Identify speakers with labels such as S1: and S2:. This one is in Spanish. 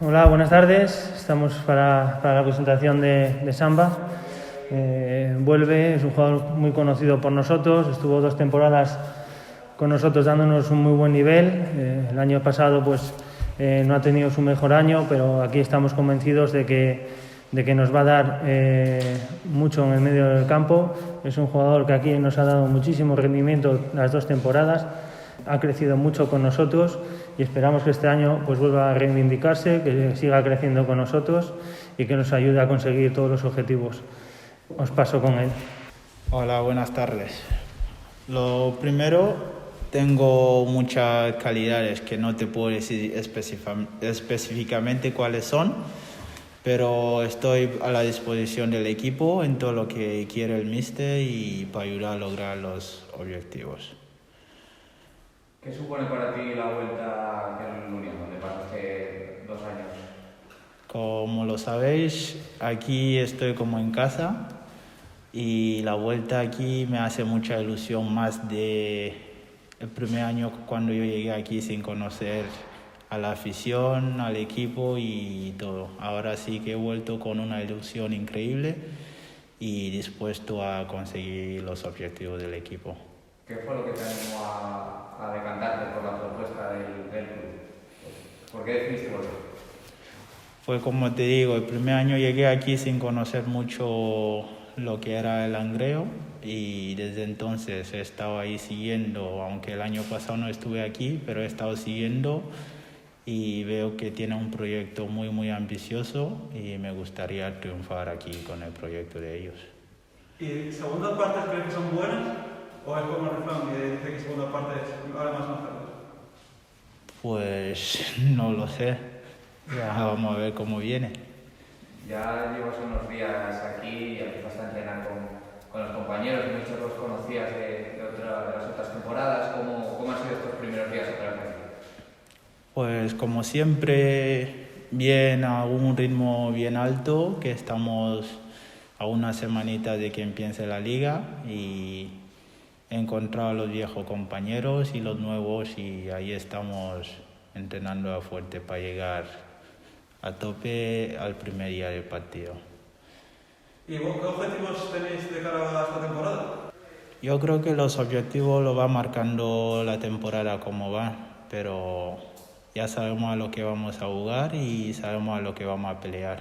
S1: Hola, buenas tardes. Estamos para la presentación de Samba. Vuelve, es un jugador muy conocido por nosotros. Estuvo 2 temporadas con nosotros dándonos un muy buen nivel. El año pasado no ha tenido su mejor año, pero aquí estamos convencidos de que nos va a dar mucho en el medio del campo. Es un jugador que aquí nos ha dado muchísimo rendimiento las 2 temporadas. Ha crecido mucho con nosotros y esperamos que este año vuelva a reivindicarse, que siga creciendo con nosotros y que nos ayude a conseguir todos los objetivos. Os paso con él.
S2: Hola, buenas tardes. Lo primero, tengo muchas calidades que no te puedo decir específicamente cuáles son, pero estoy a la disposición del equipo en todo lo que quiere el míster y para ayudar a lograr los objetivos.
S3: ¿Qué supone para ti la vuelta al Unión, donde pasaste 2 años?
S2: Como lo sabéis, aquí estoy como en casa y la vuelta aquí me hace mucha ilusión, más de el primer año cuando yo llegué aquí sin conocer a la afición, al equipo y todo. Ahora sí que he vuelto con una ilusión increíble y dispuesto a conseguir los objetivos del equipo.
S3: ¿Qué fue lo que te animó a decantarte por la propuesta del club? ¿Por qué decidiste volver?
S2: Pues como te digo, el primer año llegué aquí sin conocer mucho lo que era el Langreo y desde entonces he estado ahí siguiendo, aunque el año pasado no estuve aquí, pero he estado siguiendo y veo que tiene un proyecto muy ambicioso y me gustaría triunfar aquí con el proyecto de ellos.
S4: ¿Y segundas partes crees que son buenas? ¿O es como el refrán que dice que segunda parte vale más hacerlo?
S2: Pues no lo sé. Ya vamos a ver cómo viene.
S3: Ya llevas unos días aquí y empezaste a entrenar con los compañeros, muchos los conocías de las otras temporadas. ¿Cómo han sido estos primeros días otra vez aquí?
S2: Pues como siempre, bien a un ritmo bien alto, que estamos a una semanita de que empiece la liga y he encontrado a los viejos compañeros y los nuevos y ahí estamos entrenando a fuerte para llegar a tope al primer día del partido.
S4: ¿Y qué objetivos tenéis de cara a esta temporada?
S2: Yo creo que los objetivos los va marcando la temporada como va, pero ya sabemos a lo que vamos a jugar y sabemos a lo que vamos a pelear.